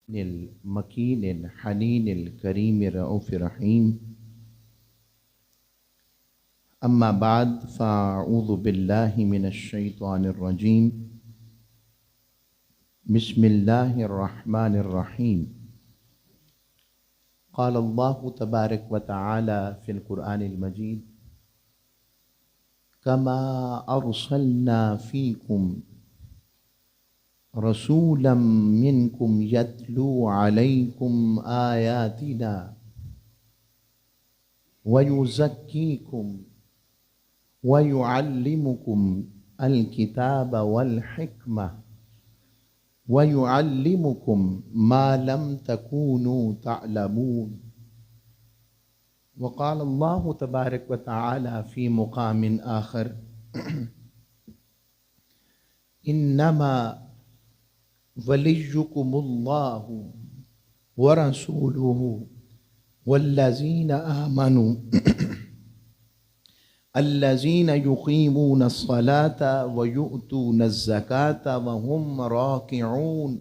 المكين الحنين الكريم الرؤوف الرحيم. أما بعد فأعوذ بالله من الشيطان الرجيم. بسم الله الرحمن الرحيم. قال الله تبارك وتعالى في القرآن المجيد: كما أرسلنا فيكم رسولا منكم يتلو عليكم آياتنا ويزكيكم ويعلمكم الكتاب والحكمة ويعلمكم ما لم تكونوا تعلمون. وقال الله تبارك وتعالى في مقام آخر: إنما وليكم الله ورسوله والذين آمنوا الذين يقيمون الصلاة ويؤتون الزكاة وهم راكعون.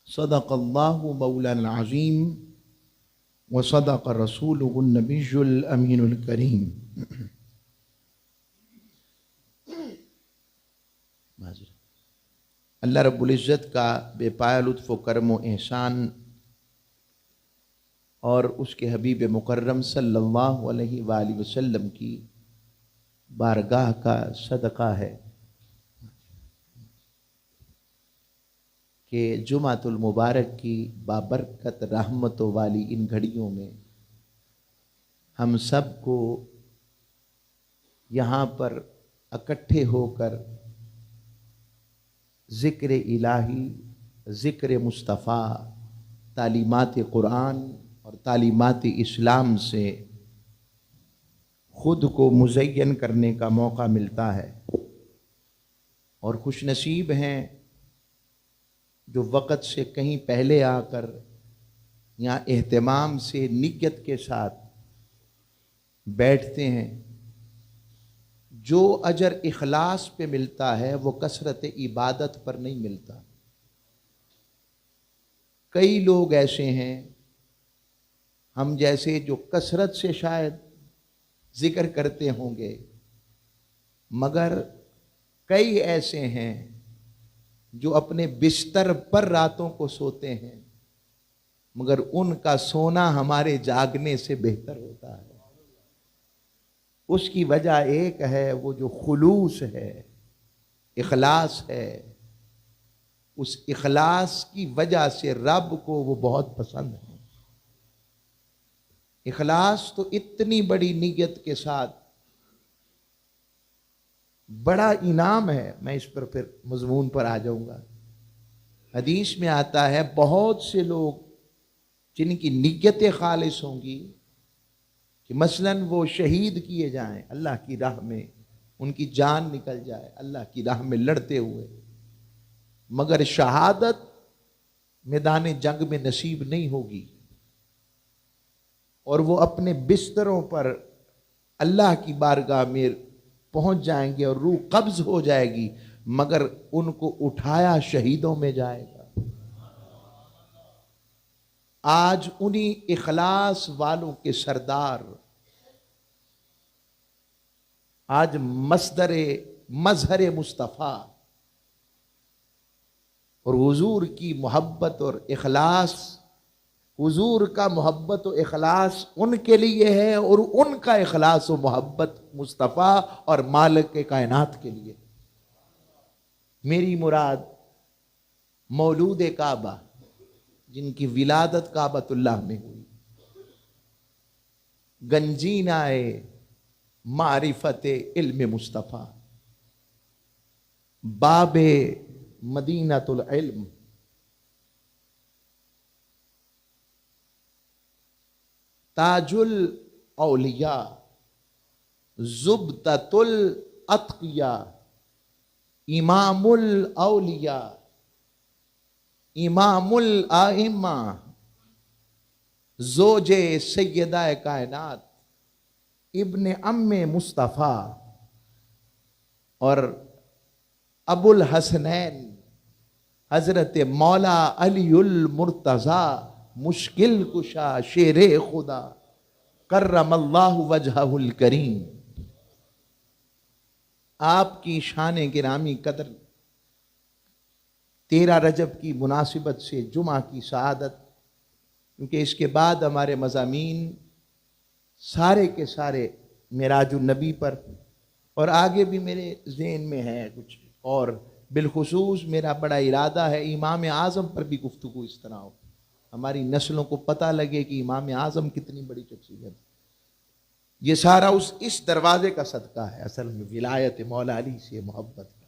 صدق الله مولانا العظيم وصدق رسوله النبي الأمين الكريم. اللہ رب العزت کا بے پایہ لطف و کرم و احسان اور اس کے حبیب مکرم صلی اللہ علیہ وآلہ وسلم کی بارگاہ کا صدقہ ہے کہ جمعۃ المبارک کی بابرکت رحمتوں والی ان گھڑیوں میں ہم سب کو یہاں پر اکٹھے ہو کر ذکر الہی، ذکر مصطفیٰ، تعلیمات قرآن اور تعلیمات اسلام سے خود کو مزین کرنے کا موقع ملتا ہے، اور خوش نصیب ہیں جو وقت سے کہیں پہلے آ کر یہاں اہتمام سے نیت کے ساتھ بیٹھتے ہیں۔ جو اجر اخلاص پہ ملتا ہے وہ کثرت عبادت پر نہیں ملتا۔ کئی لوگ ایسے ہیں ہم جیسے جو کثرت سے شاید ذکر کرتے ہوں گے، مگر کئی ایسے ہیں جو اپنے بستر پر راتوں کو سوتے ہیں، مگر ان کا سونا ہمارے جاگنے سے بہتر ہوتا ہے۔ اس کی وجہ ایک ہے، وہ جو خلوص ہے، اخلاص ہے۔ اس اخلاص کی وجہ سے رب کو وہ بہت پسند ہے۔ اخلاص تو اتنی بڑی نیت کے ساتھ بڑا انعام ہے۔ میں اس پر پھر مضمون پر آ جاؤں گا۔ حدیث میں آتا ہے بہت سے لوگ جن کی نیتیں خالص ہوں گی کہ مثلاً وہ شہید کیے جائیں اللہ کی راہ میں، ان کی جان نکل جائے اللہ کی راہ میں لڑتے ہوئے، مگر شہادت میدان جنگ میں نصیب نہیں ہوگی، اور وہ اپنے بستروں پر اللہ کی بارگاہ میں پہنچ جائیں گے اور روح قبض ہو جائے گی، مگر ان کو اٹھایا شہیدوں میں جائے گا۔ آج انہی اخلاص والوں کے سردار، آج مظہر مصطفیٰ اور حضور کی محبت اور اخلاص، حضور کا محبت و اخلاص ان کے لیے ہے، اور ان کا اخلاص و محبت مصطفیٰ اور مالک کائنات کے لیے۔ میری مراد مولود کعبہ جن کی ولادت کعبۃ اللہ میں ہوئی، گنجینہ معرفت علم مصطفیٰ، باب مدینۃ العلم، تاج الاولیاء، زبدۃ الاتقیاء، امام الاولیاء، امام الائمہ، زوج سیدہ کائنات، ابن ام مصطفیٰ، اور ابو الحسنین حضرت مولا علی المرتضی مشکل کشا شیر خدا کرم اللہ وجہہ الکریم. آپ کی شان گرامی قدر 13 رجب کی مناسبت سے جمعہ کی سعادت، کیونکہ اس کے بعد ہمارے مضامین سارے کے سارے معراج النبی پر، اور آگے بھی میرے ذہن میں ہے کچھ، اور بالخصوص میرا بڑا ارادہ ہے امام اعظم پر بھی گفتگو اس طرح ہو، ہماری نسلوں کو پتہ لگے کہ امام اعظم کتنی بڑی شخصیت. یہ سارا اس دروازے کا صدقہ ہے اصل میں، ولایت مولا علی سے محبت کا.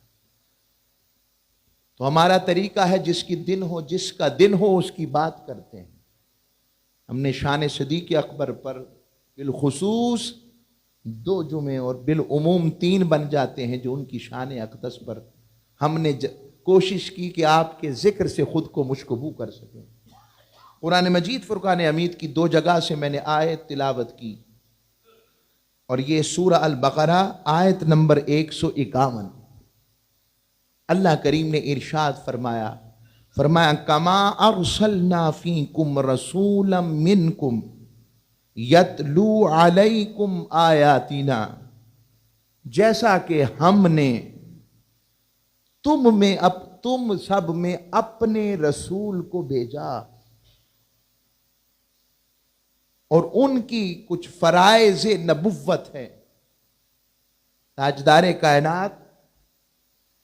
تو ہمارا طریقہ ہے جس کا دن ہو اس کی بات کرتے ہیں. ہم نے شان صدیق اکبر پر بالخصوص 2 جمعے اور بالعموم 3 بن جاتے ہیں جو ان کی شان اقدس پر ہم نے کوشش کی کہ آپ کے ذکر سے خود کو مشکبو کر سکیں. قرآن مجید فرقان حمید کی 2 جگہ سے میں نے آیت تلاوت کی، اور یہ سورہ البقرہ آیت نمبر 151. اللہ کریم نے ارشاد فرمایا کما ارسلنا فیکم رسولا منکم یتلو علیکم آیاتنا، جیسا کہ ہم نے تم سب میں اپنے رسول کو بھیجا، اور ان کی کچھ فرائض نبوت ہے. تاجدار کائنات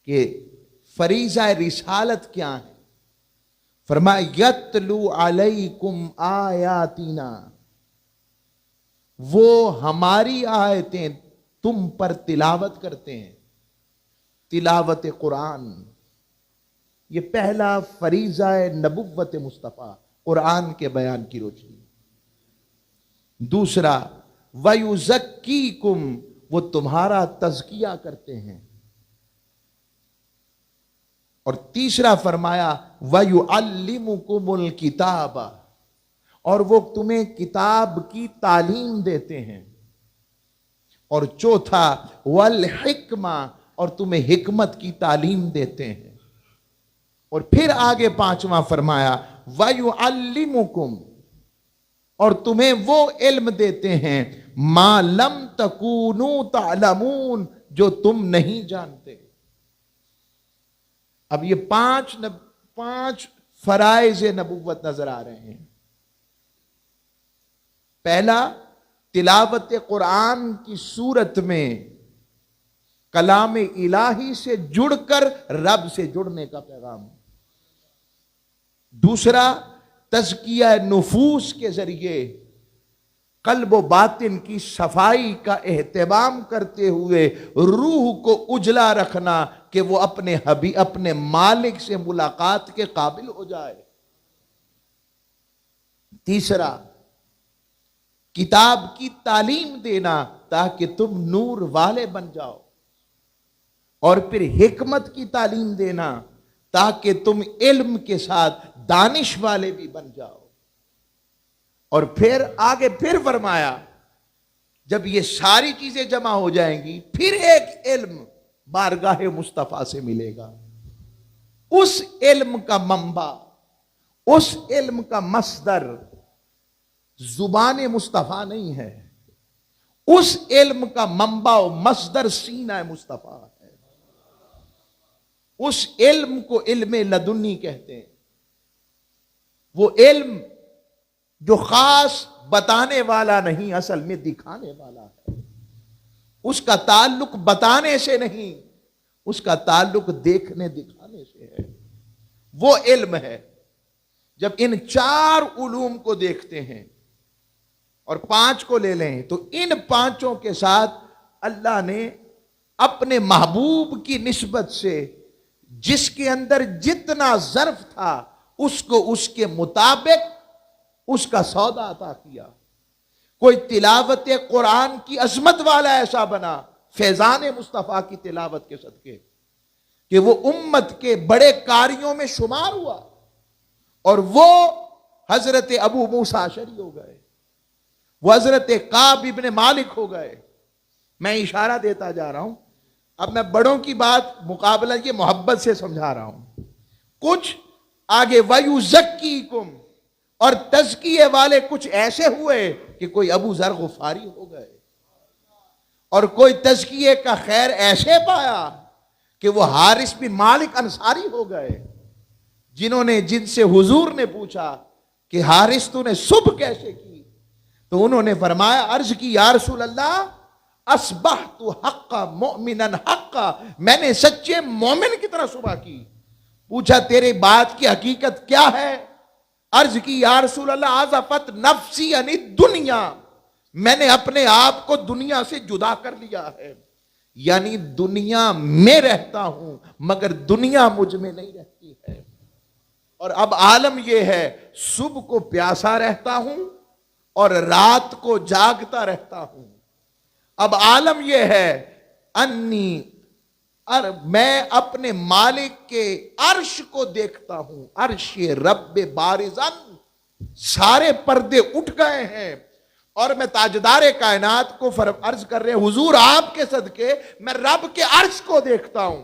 کہ فریضہ رسالت کیا ہے؟ فرمایا یتلو علیکم آیاتنا، وہ ہماری آیتیں تم پر تلاوت کرتے ہیں. تلاوت قرآن یہ پہلا فریضہ نبوت مصطفیٰ، قرآن کے بیان کی روشنی. دوسرا وَيُزَكِّيكُمْ، وہ تمہارا تزکیہ کرتے ہیں. اور تیسرا فرمایا وَيُعَلِّمُكُمُ الْكِتَابَ، اور وہ تمہیں کتاب کی تعلیم دیتے ہیں. اور چوتھا وَالْحِكْمَةَ، اور تمہیں حکمت کی تعلیم دیتے ہیں. اور پھر آگے 5واں فرمایا وَيُعَلِّمُكُمْ، اور تمہیں وہ علم دیتے ہیں ما لم تکونوا تعلمون، جو تم نہیں جانتے. اب یہ 5 فرائض نبوت نظر آ رہے ہیں. پہلا، تلاوت قرآن کی صورت میں کلام الہی سے جڑ کر رب سے جڑنے کا پیغام. دوسرا، تزکیہ نفوس کے ذریعے قلب و باطن کی صفائی کا اہتمام کرتے ہوئے روح کو اجلا رکھنا کہ وہ اپنے مالک سے ملاقات کے قابل ہو جائے. تیسرا، کتاب کی تعلیم دینا تاکہ تم نور والے بن جاؤ. اور پھر حکمت کی تعلیم دینا تاکہ تم علم کے ساتھ دانش والے بھی بن جاؤ. اور پھر آگے پھر فرمایا جب یہ ساری چیزیں جمع ہو جائیں گی پھر ایک علم بارگاہ مصطفیٰ سے ملے گا. اس علم کا منبع، اس علم کا مصدر زبان مصطفیٰ نہیں ہے، اس علم کا منبع و مصدر سینہ مصطفیٰ ہے. اس علم کو علم لدنی کہتے ہیں. وہ علم جو خاص بتانے والا نہیں، اصل میں دکھانے والا ہے. اس کا تعلق بتانے سے نہیں، اس کا تعلق دیکھنے دکھانے سے ہے. وہ علم ہے. جب ان 4 علوم کو دیکھتے ہیں اور 5 کو لے لیں تو ان 5 کے ساتھ اللہ نے اپنے محبوب کی نسبت سے جس کے اندر جتنا ظرف تھا اس کو اس کے مطابق اس کا سودا عطا کیا. کوئی تلاوت قرآن کی عظمت والا ایسا بنا فیضان مصطفیٰ کی تلاوت کے صدقے کہ وہ امت کے بڑے قاریوں میں شمار ہوا، اور وہ حضرت ابو موسیٰ اشعری ہو گئے، وہ حضرت کعب ابن مالک ہو گئے. میں اشارہ دیتا جا رہا ہوں. اب میں بڑوں کی بات مقابلہ یہ محبت سے سمجھا رہا ہوں. کچھ آگے وَيُزَكِّيكُمْ، اور تزکیے والے کچھ ایسے ہوئے کہ کوئی ابو ذر غفاری ہو گئے، اور کوئی تزکیے کا خیر ایسے پایا کہ وہ حارث بن مالک انصاری ہو گئے، جن سے حضور نے پوچھا کہ حارث تو نے صبح کیسے کی، تو انہوں نے فرمایا، عرض کی یا رسول اللہ اصبحت حقا مؤمنا حقا، میں نے سچے مومن کی طرح صبح کی۔ پوچھا تیرے بات کی حقیقت کیا ہے؟ عرض کی یا رسول اللہ عزفت نفسی عن الدنیا، میں نے اپنے آپ کو دنیا سے جدا کر لیا ہے، یعنی دنیا میں رہتا ہوں مگر دنیا مجھ میں نہیں رہتی ہے، اور اب عالم یہ ہے صبح کو پیاسا رہتا ہوں اور رات کو جاگتا رہتا ہوں۔ اب عالم یہ ہے انی میں اپنے مالک کے عرش کو دیکھتا ہوں، عرش رب بارزن، سارے پردے اٹھ گئے ہیں، اور میں تاجدار کائنات کو عرض کر رہے ہیں حضور آپ کے صدقے میں رب کے عرش کو دیکھتا ہوں،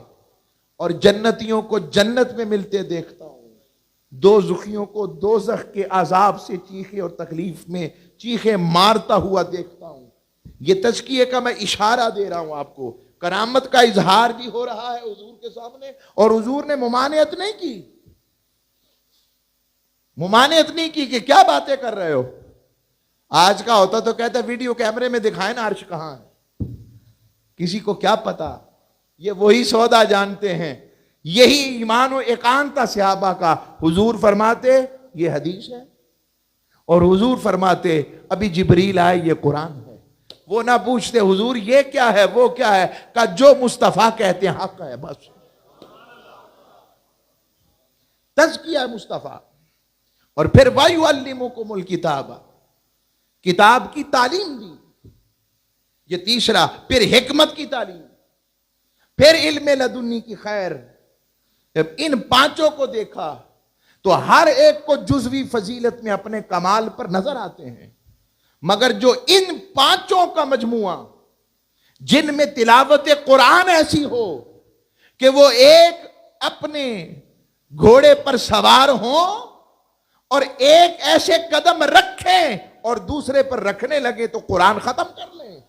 اور جنتیوں کو جنت میں ملتے دیکھتا ہوں، دوزخیوں کو دوزخ کے عذاب سے چیخے اور تکلیف میں چیخے مارتا ہوا دیکھتا ہوں۔ یہ تزکیے کا میں اشارہ دے رہا ہوں آپ کو، کرامت کا اظہار بھی ہو رہا ہے حضور کے سامنے، اور حضور نے ممانعت نہیں کی، ممانعت نہیں کی کہ کیا باتیں کر رہے ہو۔ آج کا ہوتا تو کہتا ویڈیو کیمرے میں دکھائیں نا عرش کہاں ہے، کسی کو کیا پتا، یہ وہی سودا جانتے ہیں، یہی ایمان و ایقان تھا صحابہ کا۔ حضور فرماتے یہ حدیث ہے، اور حضور فرماتے ابھی جبریل آئے یہ قرآن ہے۔ وہ نہ پوچھتے حضور یہ کیا ہے وہ کیا ہے، کہ جو مصطفیٰ کہتے ہیں حق ہے، بس تزکیہ مصطفیٰ۔ اور پھر وَيُعَلِّمُكُمُ الْكِتَابَ، کتاب کی تعلیم دی، یہ تیسرا، پھر حکمت کی تعلیم، پھر علم لدنی کی خیر۔ جب ان پانچوں کو دیکھا تو ہر ایک کو جزوی فضیلت میں اپنے کمال پر نظر آتے ہیں، مگر جو ان پانچوں کا مجموعہ، جن میں تلاوت قرآن ایسی ہو کہ وہ ایک اپنے گھوڑے پر سوار ہوں اور ایک ایسے قدم رکھیں اور دوسرے پر رکھنے لگے تو قرآن ختم کر لیں،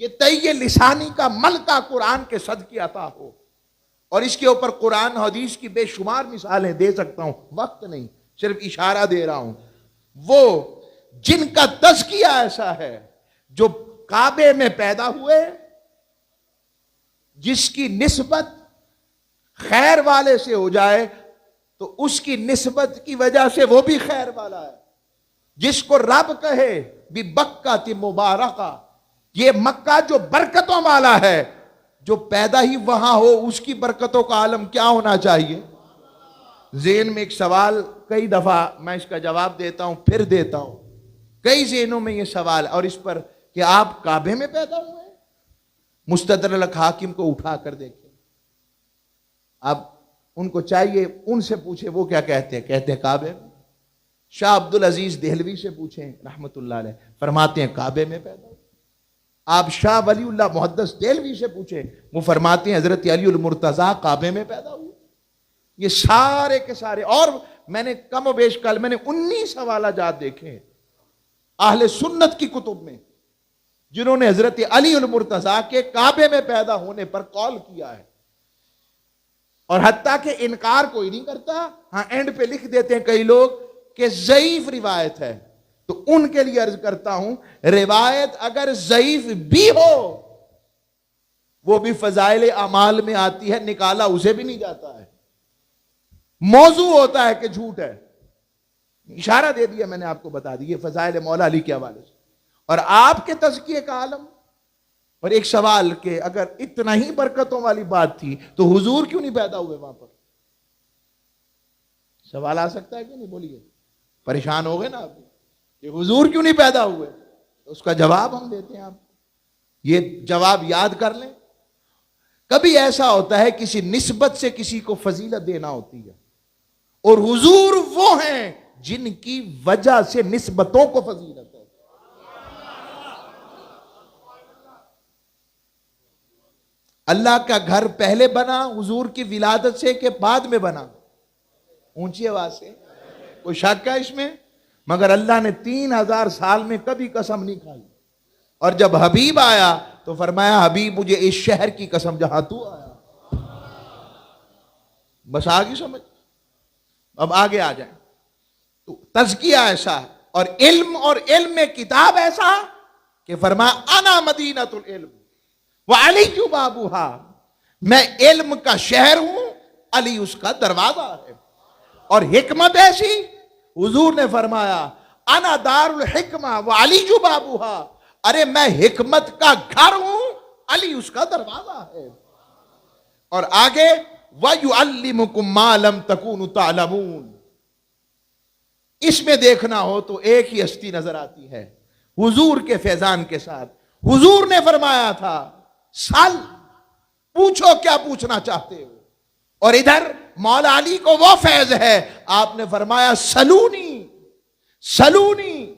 یہ تیہ لسانی کا ملکہ قرآن کے صدقے عطا ہو۔ اور اس کے اوپر قرآن حدیث کی بے شمار مثالیں دے سکتا ہوں، وقت نہیں، صرف اشارہ دے رہا ہوں۔ وہ جن کا تزکیہ ایسا ہے، جو کعبے میں پیدا ہوئے، جس کی نسبت خیر والے سے ہو جائے تو اس کی نسبت کی وجہ سے وہ بھی خیر والا ہے، جس کو رب کہے بھی بکۃ مبارکہ، یہ مکہ جو برکتوں والا ہے، جو پیدا ہی وہاں ہو اس کی برکتوں کا عالم کیا ہونا چاہیے۔ ذہن میں ایک سوال کئی دفعہ میں اس کا جواب دیتا ہوں، پھر دیتا ہوں، کئی ذہنوں میں یہ سوال، اور اس پر کہ آپ کعبے میں پیدا ہوئے ہیں، مستدرک حاکم کو اٹھا کر دیکھیں، اب ان کو چاہیے ان سے پوچھیں وہ کیا کہتے ہیں، کہتے ہیں کعبے میں۔ شاہ عبدالعزیز دہلوی سے پوچھیں رحمت اللہ علیہ، فرماتے ہیں کعبے میں پیدا ہوئے۔ آپ شاہ ولی اللہ محدث دہلوی سے پوچھیں، وہ فرماتے ہیں حضرت علی المرتضیٰ کعبے میں پیدا ہوئے۔ یہ سارے کے سارے، اور میں نے کم و بیش کل میں نے 19 حوالہ جات دیکھے اہل سنت کی کتب میں، جنہوں نے حضرت علی المرتضیٰ کے کعبے میں پیدا ہونے پر قول کیا ہے، اور حتیٰ کہ انکار کوئی نہیں کرتا، ہاں اینڈ پہ لکھ دیتے ہیں کئی لوگ کہ ضعیف روایت ہے، تو ان کے لیے عرض کرتا ہوں روایت اگر ضعیف بھی ہو وہ بھی فضائل اعمال میں آتی ہے، نکالا اسے بھی نہیں جاتا ہے، موضوع ہوتا ہے کہ جھوٹ ہے، اشارہ دے دیا میں نے آپ کو، بتا دی یہ فضائل مولا علی کے حوالے سے۔ اور آپ کے تزکیے کا عالم، اور ایک سوال کہ اگر اتنا ہی برکتوں والی بات تھی تو حضور کیوں نہیں پیدا ہوئے وہاں پر؟ سوال آ سکتا ہے کہ نہیں، بولیے، پریشان ہو گئے نا آپ کہ حضور کیوں نہیں پیدا ہوئے؟ اس کا جواب ہم دیتے ہیں، آپ یہ جواب یاد کر لیں۔ کبھی ایسا ہوتا ہے کسی نسبت سے کسی کو فضیلت دینا ہوتی ہے، اور حضور وہ ہیں جن کی وجہ سے نسبتوں کو فضیلت ہے۔ اللہ کا گھر پہلے بنا حضور کی ولادت سے کہ بعد میں بنا؟ اونچی آواز سے، کوئی شک ہے اس میں؟ مگر اللہ نے 3000 سال میں کبھی قسم نہیں کھائی، اور جب حبیب آیا تو فرمایا حبیب مجھے اس شہر کی قسم جہاں تو آیا۔ بس آگے سمجھ، اب آگے آ جائیں تو تزکیہ ایسا اور علم میں کتاب ایسا کہ فرمایا انا مدینۃ العلم وعلی بابوہا، میں علم کا شہر ہوں، علی اس کا دروازہ ہے۔ اور حکمت ایسی، حضور نے فرمایا انا دار الحکمہ وعلی بابوہا، ارے میں حکمت کا گھر ہوں، علی اس کا دروازہ ہے۔ اور آگے وَيُعَلِّمُكُمْ مَا لَمْ تَكُونُوا تَعْلَمُونَ، اس میں دیکھنا ہو تو ایک ہی ہستی نظر آتی ہے حضور کے فیضان کے ساتھ۔ حضور نے فرمایا تھا سال، پوچھو کیا پوچھنا چاہتے ہو، اور ادھر مولا علی کو وہ فیض ہے، آپ نے فرمایا سلونی سلونی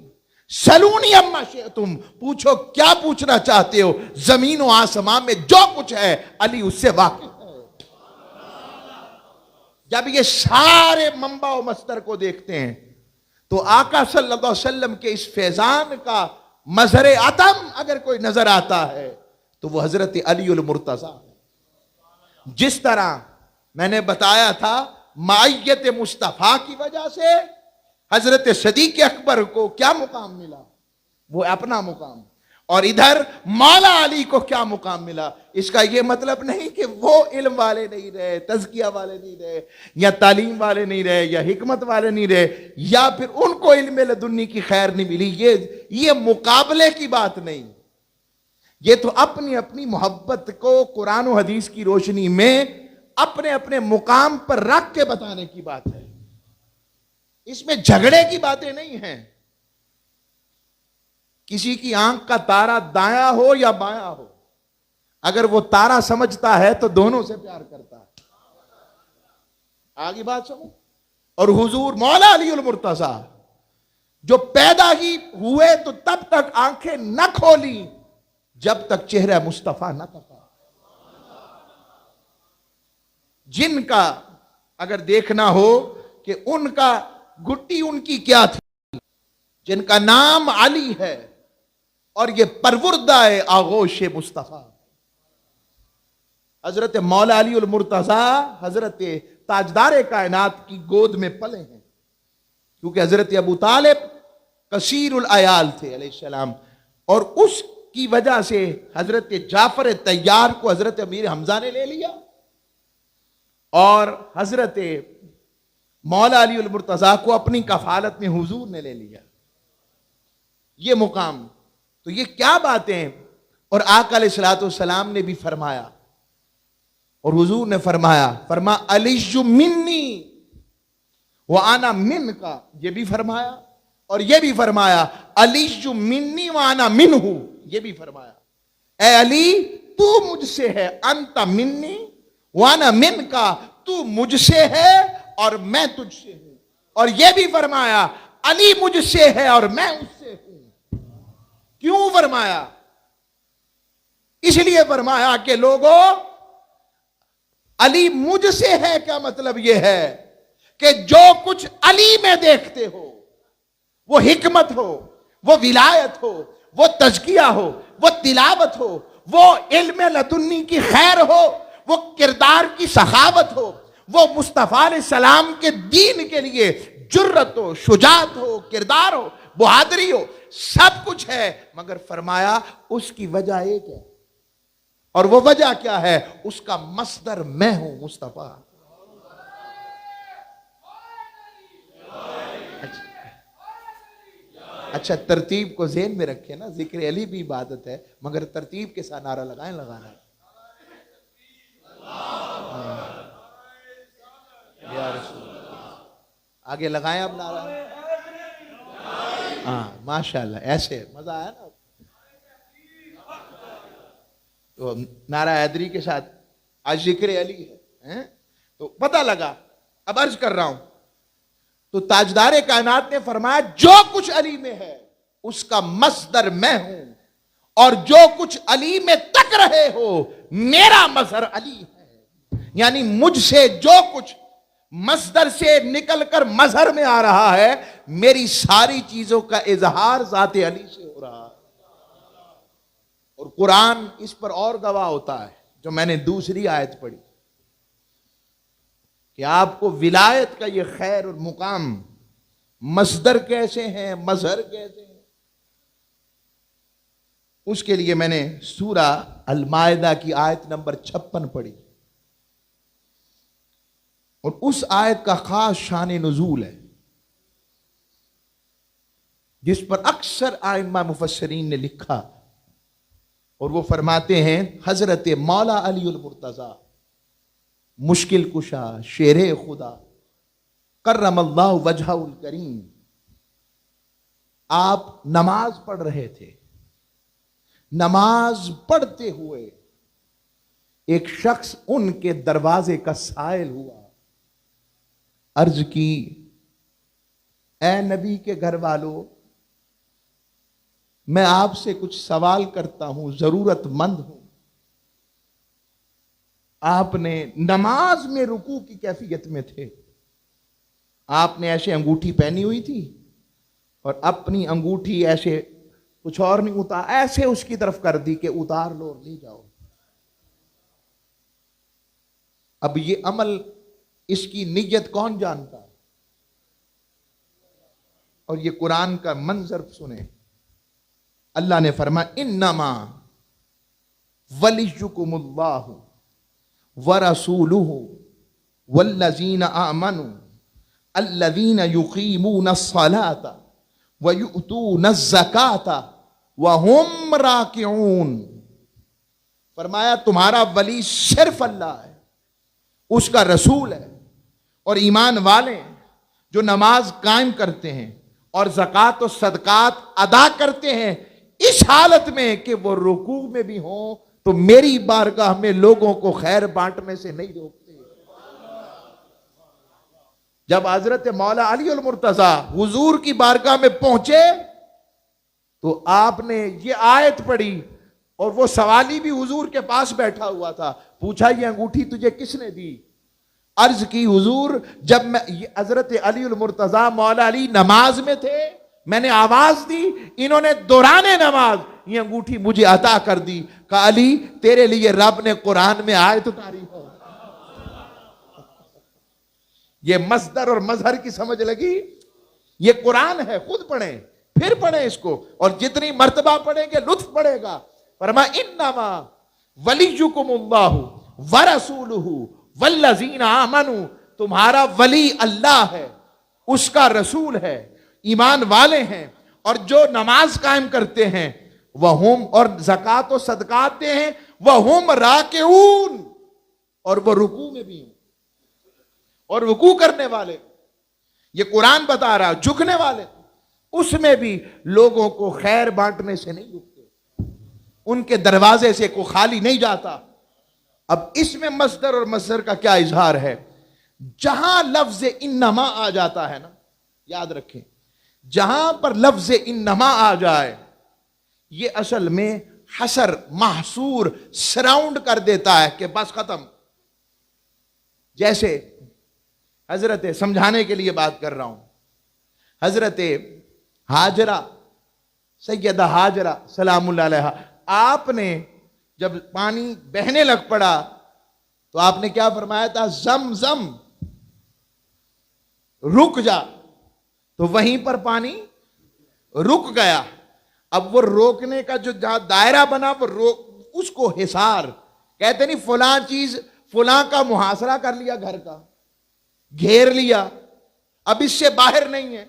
سلونی اما شئتم، پوچھو کیا پوچھنا چاہتے ہو، زمین و آسمان میں جو کچھ ہے علی اس سے واقف ہے۔ جب یہ سارے منبع و مصدر کو دیکھتے ہیں تو آقا صلی اللہ علیہ وسلم کے اس فیضان کا مظہر عتم اگر کوئی نظر آتا ہے تو وہ حضرت علی المرتضیٰ ہے۔ جس طرح میں نے بتایا تھا معیت مصطفیٰ کی وجہ سے حضرت صدیق اکبر کو کیا مقام ملا، وہ اپنا مقام، اور ادھر مولا علی کو کیا مقام ملا۔ اس کا یہ مطلب نہیں کہ وہ علم والے نہیں رہے، تزکیہ والے نہیں رہے، یا تعلیم والے نہیں رہے، یا حکمت والے نہیں رہے، یا پھر ان کو علم لدنی کی خیر نہیں ملی۔ یہ مقابلے کی بات نہیں، یہ تو اپنی اپنی محبت کو قرآن و حدیث کی روشنی میں اپنے اپنے مقام پر رکھ کے بتانے کی بات ہے۔ اس میں جھگڑے کی باتیں نہیں ہیں۔ کسی کی آنکھ کا تارا دایاں ہو یا بایاں ہو، اگر وہ تارا سمجھتا ہے تو دونوں سے پیار کرتا ہے۔ آگے بات سمجھ۔ اور حضور مولا علی المرتضیٰ جو پیدا ہی ہوئے تو تب تک آنکھیں نہ کھولی جب تک چہرہ مصطفیٰ نہ تکا۔ جن کا اگر دیکھنا ہو کہ ان کا گھٹی ان کی کیا تھی، جن کا نام علی ہے اور یہ پروردہ آغوش مصطفیٰ، حضرت مولا علی المرتضیٰ حضرت تاجدار کائنات کی گود میں پلے ہیں، کیونکہ حضرت ابو طالب کثیر العیال تھے علیہ السلام، اور اس کی وجہ سے حضرت جعفر طیار کو حضرت امیر حمزہ نے لے لیا، اور حضرت مولا علی المرتضیٰ کو اپنی کفالت میں حضور نے لے لیا۔ یہ مقام تو یہ کیا باتیں، اور آقا علیہ الصلوۃ والسلام نے بھی فرمایا، اور حضور نے فرمایا علی منی وانا من کا، یہ بھی فرمایا، اور یہ بھی فرمایا علی منی وانا منہ، یہ بھی فرمایا اے علی تو مجھ سے ہے، انت منی وانا من کا، تو مجھ سے ہے اور میں تجھ سے ہوں، اور یہ بھی فرمایا علی مجھ سے ہے اور میں اس سے ہوں۔ کیوں فرمایا؟ اس لیے فرمایا کہ لوگوں علی مجھ سے ہے کیا مطلب یہ ہے کہ جو کچھ علی میں دیکھتے ہو، وہ حکمت ہو، وہ ولایت ہو، وہ تزکیہ ہو، وہ تلاوت ہو، وہ علم لدنی کی خیر ہو، وہ کردار کی سخاوت ہو، وہ مصطفیٰ علیہ السلام کے دین کے لیے جرت ہو، شجاعت ہو، کردار ہو، بہادری ہو، سب کچھ ہے، مگر فرمایا اس کی وجہ ایک ہے، اور وہ وجہ کیا ہے؟ اس کا مصدر میں ہوں مصطفیٰ۔ اچھا ترتیب کو ذہن میں رکھے نا، ذکر علی بھی عبادت ہے، مگر ترتیب کے ساتھ نعرہ لگائیں، لگانا ہے۔ یا رسول اللہ، آگے لگائیں اب نعرہ۔ ہاں ماشاءاللہ، ایسے مزہ آیا نا۔ تو نعرہ حیدری کے ساتھ آج ذکر علی ہے، تو پتہ لگا۔ اب عرض کر رہا ہوں، تو تاجدار کائنات نے فرمایا جو کچھ علی میں ہے اس کا مصدر میں ہوں، اور جو کچھ علی میں تک رہے ہو میرا مظہر علی ہے، یعنی مجھ سے جو کچھ مصدر سے نکل کر مظہر میں آ رہا ہے، میری ساری چیزوں کا اظہار ذات علی سے ہو رہا ہے۔ اور قرآن اس پر اور گواہ ہوتا ہے، جو میں نے دوسری آیت پڑھی کہ آپ کو ولایت کا یہ خیر اور مقام مصدر کیسے ہیں، مظہر کیسے ہیں، اس کے لیے میں نے سورہ المائدہ کی آیت نمبر 56 پڑھی، اور اس آیت کا خاص شان نزول ہے جس پر اکثر ائمہ مفسرین نے لکھا، اور وہ فرماتے ہیں حضرت مولا علی المرتضیٰ مشکل کشا شیر خدا کرم اللہ وجہہ الکریم، آپ نماز پڑھ رہے تھے، نماز پڑھتے ہوئے ایک شخص ان کے دروازے کا سائل ہوا، عرض کی اے نبی کے گھر والوں، میں آپ سے کچھ سوال کرتا ہوں، ضرورت مند ہوں۔ آپ نے نماز میں رکوع کی کیفیت میں تھے، آپ نے ایسے انگوٹھی پہنی ہوئی تھی اور اپنی انگوٹھی ایسے کچھ اور نہیں اتار، ایسے اس کی طرف کر دی کہ اتار لو اور لے جاؤ۔ اب یہ عمل، اس کی نیت کون جانتا ہے؟ اور یہ قرآن کا منظر سنیں، اللہ نے فرمایا انما ولیکم اللہ ورسولہ والذین آمنوا الذین یقیمون الصلاۃ ویؤتون الزکاۃ وہم راکعون۔ فرمایا تمہارا ولی صرف اللہ ہے، اس کا رسول ہے، اور ایمان والے ہیں جو نماز قائم کرتے ہیں اور زکوٰۃ و صدقات ادا کرتے ہیں، اس حالت میں کہ وہ رکوع میں بھی ہوں تو میری بارگاہ میں لوگوں کو خیر بانٹنے سے نہیں روکتے۔ جب حضرت مولا علی المرتضیٰ حضور کی بارگاہ میں پہنچے تو آپ نے یہ آیت پڑھی، اور وہ سوالی بھی حضور کے پاس بیٹھا ہوا تھا، پوچھا یہ انگوٹھی تجھے کس نے دی؟ عرض کی حضور جب میں حضرت علی المرتضیٰ مولا علی نماز میں تھے، میں نے آواز دی، انہوں نے دوران نماز یہ انگوٹھی مجھے عطا کر دی، کہا علی تیرے لیے رب نے قرآن میں آیت اتاری ہے۔ یہ مصدر اور مظہر کی سمجھ لگی؟ یہ قرآن ہے، خود پڑھیں، پھر پڑھیں اس کو، اور جتنی مرتبہ پڑھیں گے لطف پڑے گا۔ فرمایا انما ولیکم اللہ ورسولہ والذین آمنوا، تمہارا ولی اللہ ہے، اس کا رسول ہے، ایمان والے ہیں، اور جو نماز قائم کرتے ہیں، وہم اور زکوٰۃ و صدقات دے ہیں، وہم راکعون، اور وہ رکوع میں بھی ہیں، اور رکوع کرنے والے، یہ قرآن بتا رہا جھکنے والے، اس میں بھی لوگوں کو خیر بانٹنے سے نہیں رکتے، ان کے دروازے سے کوئی خالی نہیں جاتا۔ اب اس میں مصدر اور مصدر کا کیا اظہار ہے؟ جہاں لفظ انما آ جاتا ہے نا، یاد رکھیں، جہاں پر لفظ انما آ جائے یہ اصل میں حصر، محصور، سراؤنڈ کر دیتا ہے کہ بس ختم۔ جیسے حضرت، سمجھانے کے لیے بات کر رہا ہوں، حضرت ہاجرہ، سیدہ ہاجرہ سلام اللہ علیہا، آپ نے جب پانی بہنے لگ پڑا تو آپ نے کیا فرمایا تھا؟ زم زم رک جا، تو وہیں پر پانی رک گیا۔ اب وہ روکنے کا جو دائرہ بنا، وہ اس کو حصار کہتے نہیں، فلاں چیز فلاں کا محاصرہ کر لیا، گھر کا گھیر لیا، اب اس سے باہر نہیں ہے۔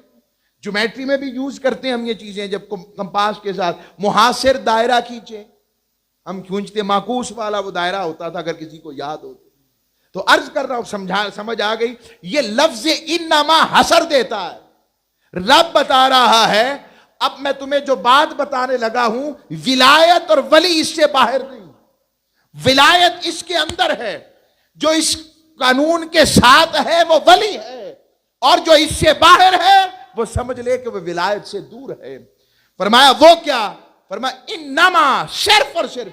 جیومیٹری میں بھی یوز کرتے ہیں ہم یہ چیزیں، جب کمپاس کے ساتھ محاصر دائرہ کھینچے، ہم کھینچتے معکوس والا وہ دائرہ ہوتا تھا، اگر کسی کو یاد ہو تو عرض کر رہا ہوں، سمجھ آ گئی؟ یہ لفظ انما حصر دیتا ہے، رب بتا رہا ہے اب میں تمہیں جو بات بتانے لگا ہوں، ولایت اور ولی اس سے باہر نہیں، ولایت اس کے اندر ہے، جو اس قانون کے ساتھ ہے وہ ولی ہے، اور جو اس سے باہر ہے وہ سمجھ لے کہ وہ ولایت سے دور ہے۔ فرمایا وہ کیا؟ فرمایا انما، صرف اور صرف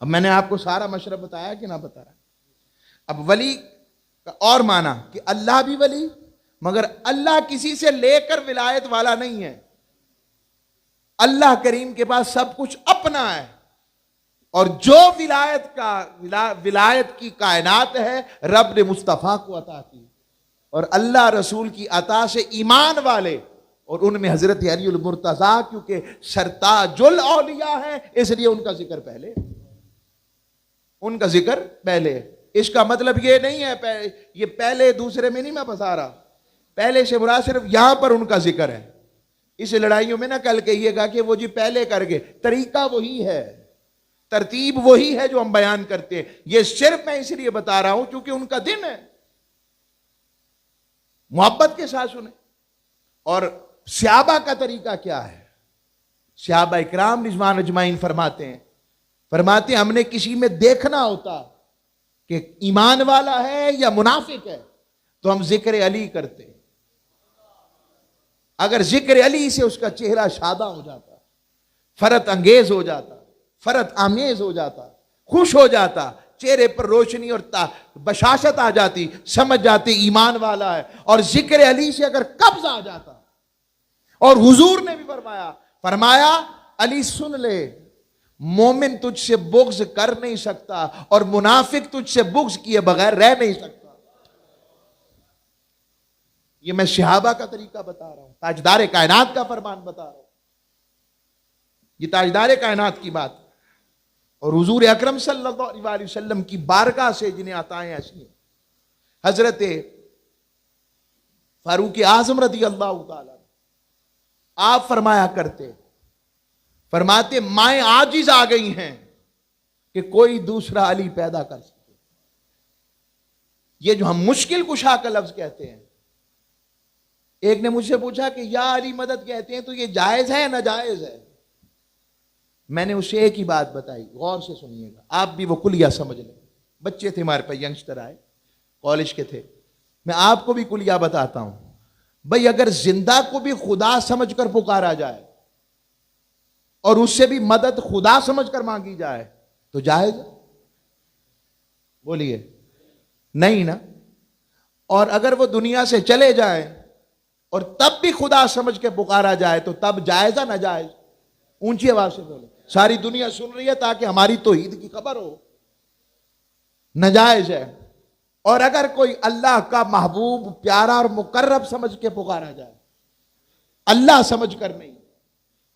اب میں نے آپ کو سارا مشرب بتایا کہ نہ بتایا؟ اب ولی کا اور معنی کہ اللہ بھی ولی، مگر اللہ کسی سے لے کر ولایت والا نہیں ہے. اللہ کریم کے پاس سب کچھ اپنا ہے، اور جو ولایت کی کائنات ہے رب نے مصطفیٰ کو عطا کی، اور اللہ رسول کی عطا سے ایمان والے، اور ان میں حضرت علی المرتضیٰ کیونکہ سرتاج الاولیاء ہیں، اس لیے ان کا ذکر پہلے، ان کا ذکر پہلے. اس کا مطلب یہ نہیں ہے یہ پہلے دوسرے میں نہیں میں بتا رہا، پہلے سے مراد صرف یہاں پر ان کا ذکر ہے. اس لڑائیوں میں نہ کل کہیے گا کہ وہ جی پہلے کر گئے، طریقہ وہی ہے، ترتیب وہی ہے جو ہم بیان کرتے ہیں. یہ صرف میں اس لیے بتا رہا ہوں کیونکہ ان کا دن ہے. محبت کے ساتھ سنیں. اور صحابہ کا طریقہ کیا ہے؟ صحابہ اکرام رضوان اجمعین فرماتے ہیں ہم نے کسی میں دیکھنا ہوتا کہ ایمان والا ہے یا منافق ہے تو ہم ذکر علی کرتے. اگر ذکر علی سے اس کا چہرہ شادہ ہو جاتا، فرحت انگیز ہو جاتا، فرحت آمیز ہو جاتا، خوش ہو جاتا، چہرے پر روشنی اور بشاشت آ جاتی، سمجھ جاتے ایمان والا ہے. اور ذکر علی سے اگر قبض آ جاتا، اور حضور نے بھی فرمایا علی سن لے، مومن تجھ سے بغض کر نہیں سکتا اور منافق تجھ سے بغض کیے بغیر رہ نہیں سکتا. یہ میں صحابہ کا طریقہ بتا رہا ہوں، تاجدار کائنات کا فرمان بتا رہا ہوں. یہ تاجدار کائنات کی بات. اور حضور اکرم صلی اللہ علیہ وسلم کی بارگاہ سے جنہیں عطائیں ایسی ہیں. حضرت فاروق اعظم رضی اللہ تعالی آپ فرمایا فرماتے مائیں عاجز آ گئی ہیں کہ کوئی دوسرا علی پیدا کر سکے. یہ جو ہم مشکل کشا کا لفظ کہتے ہیں، ایک نے مجھ سے پوچھا کہ یا علی مدد کہتے ہیں تو یہ جائز ہے ناجائز ہے؟ میں نے اسے ایک ہی بات بتائی، غور سے سنیے گا، آپ بھی وہ کلیہ سمجھ لیں. بچے تھے ہمارے پاس، ینگسٹر آئے، کالج کے تھے. میں آپ کو بھی کلیہ بتاتا ہوں. بھئی اگر زندہ کو بھی خدا سمجھ کر پکارا جائے اور اس سے بھی مدد خدا سمجھ کر مانگی جائے تو جائز ہے؟ بولیے نہیں نا. اور اگر وہ دنیا سے چلے جائیں اور تب بھی خدا سمجھ کے پکارا جائے تو تب جائز ہے ناجائز؟ اونچی آواز سے بولے، ساری دنیا سن رہی ہے تاکہ ہماری توحید کی خبر ہو. ناجائز ہے. اور اگر کوئی اللہ کا محبوب پیارا اور مقرب سمجھ کے پکارا جائے، اللہ سمجھ کر نہیں،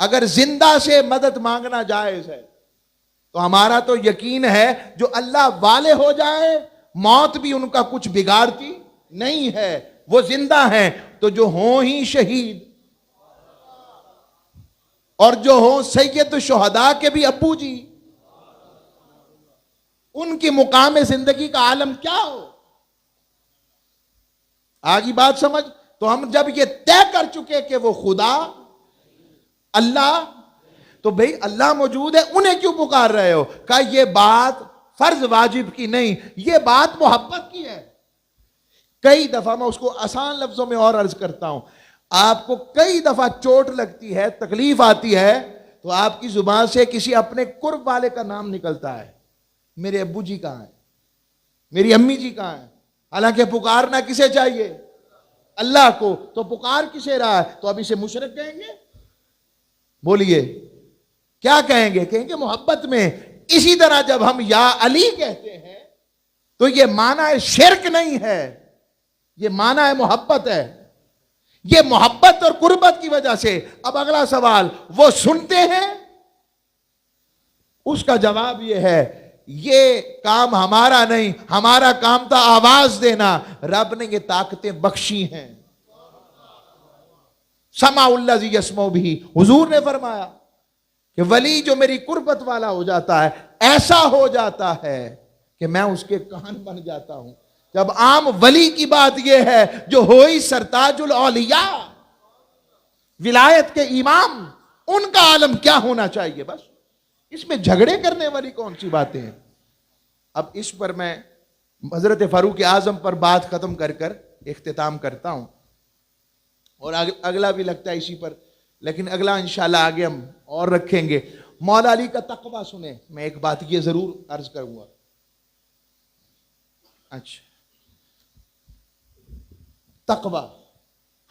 اگر زندہ سے مدد مانگنا جائز ہے تو ہمارا تو یقین ہے جو اللہ والے ہو جائے موت بھی ان کا کچھ بگاڑتی نہیں ہے. وہ زندہ ہیں تو جو ہوں ہی شہید، اور جو ہوں سید شہداء کے بھی ابو جی، ان کی مقام زندگی کا عالم کیا ہو. آگی بات سمجھ. تو ہم جب یہ طے کر چکے کہ وہ خدا اللہ، تو بھئی اللہ موجود ہے، انہیں کیوں پکار رہے ہو؟ کہا یہ بات فرض واجب کی نہیں، یہ بات محبت کی ہے. کئی دفعہ میں اس کو آسان لفظوں میں اور عرض کرتا ہوں، آپ کو کئی دفعہ چوٹ لگتی ہے، تکلیف آتی ہے تو آپ کی زبان سے کسی اپنے قرب والے کا نام نکلتا ہے. میرے ابو جی کہاں ہیں، میری امی جی کہاں ہیں، حالانکہ پکارنا کسے چاہیے؟ اللہ کو. تو پکار کسے رہا ہے؟ تو اب اسے مشرک کہیں گے؟ بولیے کیا کہیں گے؟ کہیں گے محبت میں. اسی طرح جب ہم یا علی کہتے ہیں تو یہ معنی شرک نہیں ہے، یہ معنی محبت ہے. یہ محبت اور قربت کی وجہ سے. اب اگلا سوال، وہ سنتے ہیں؟ اس کا جواب یہ ہے یہ کام ہمارا نہیں، ہمارا کام تھا آواز دینا. رب نے یہ طاقتیں بخشی ہیں. سمع الذی یسمع بھی، حضور نے فرمایا کہ ولی جو میری قربت والا ہو جاتا ہے ایسا ہو جاتا ہے کہ میں اس کے کان بن جاتا ہوں. جب عام ولی کی بات یہ ہے جو ہوئی سرتاج الاولیاء، ولایت کے امام، ان کا عالم کیا ہونا چاہیے؟ بس اس میں جھگڑے کرنے والی کون سی باتیں ہیں؟ اب اس پر میں حضرت فاروق اعظم پر بات ختم کر کر اختتام کرتا ہوں، اور اگلا بھی لگتا ہے اسی پر، لیکن اگلا انشاءاللہ آگے ہم اور رکھیں گے. مولا علی کا تقوی سنیں. میں ایک بات یہ ضرور عرض کروں گا. اچھا تقوی،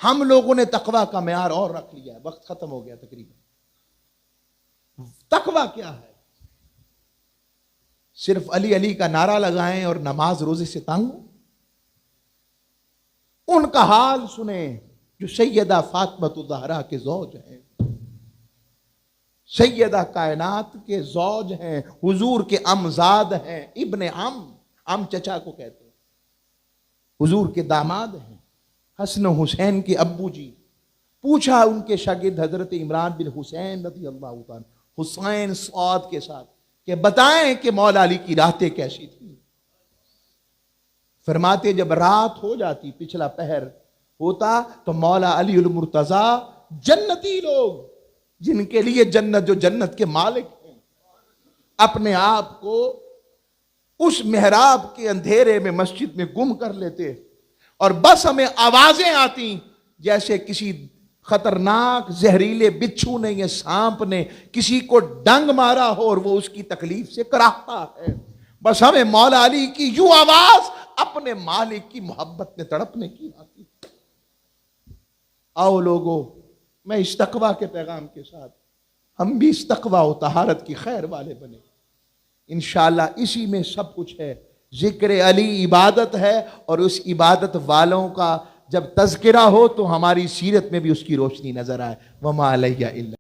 ہم لوگوں نے تقوی کا معیار اور رکھ لیا ہے. وقت ختم ہو گیا تقریباً. تقوی کیا ہے؟ صرف علی علی کا نعرہ لگائیں اور نماز روزے سے تنگ ہوں؟ ان کا حال سنیں جو سیدہ فاطمۃ الزہرا کے زوج ہیں، سیدہ کائنات کے زوج ہیں، حضور کے امزاد ہیں، ابن ام چچا کو کہتے ہیں، حضور کے داماد ہیں، حسن و حسین کے ابو جی. پوچھا ان کے شاگرد حضرت عمران بن حسین رضی اللہ تعالیٰ، حسین سعود کے ساتھ، کہ بتائیں کہ مولا علی کی راتیں کیسی تھی. فرماتے جب رات ہو جاتی، پچھلا پہر ہوتا، تو مولا علی المرتضیٰ جنتی لوگ جن کے لیے جنت، جو جنت کے مالک ہیں، اپنے آپ کو اس محراب کے اندھیرے میں مسجد میں گم کر لیتے، اور بس ہمیں آوازیں آتی جیسے کسی خطرناک زہریلے بچھو نے یا سانپ نے کسی کو ڈنگ مارا ہو اور وہ اس کی تکلیف سے کراہتا ہے. بس ہمیں مولا علی کی یوں آواز اپنے مالک کی محبت میں تڑپنے کی آتی. آؤ لوگو، میں اس تقوی کے پیغام کے ساتھ ہم بھی اس تقوی و طہارت کی خیر والے بنے. انشاءاللہ اسی میں سب کچھ ہے. ذکر علی عبادت ہے، اور اس عبادت والوں کا جب تذکرہ ہو تو ہماری سیرت میں بھی اس کی روشنی نظر آئے. وما علیہ الا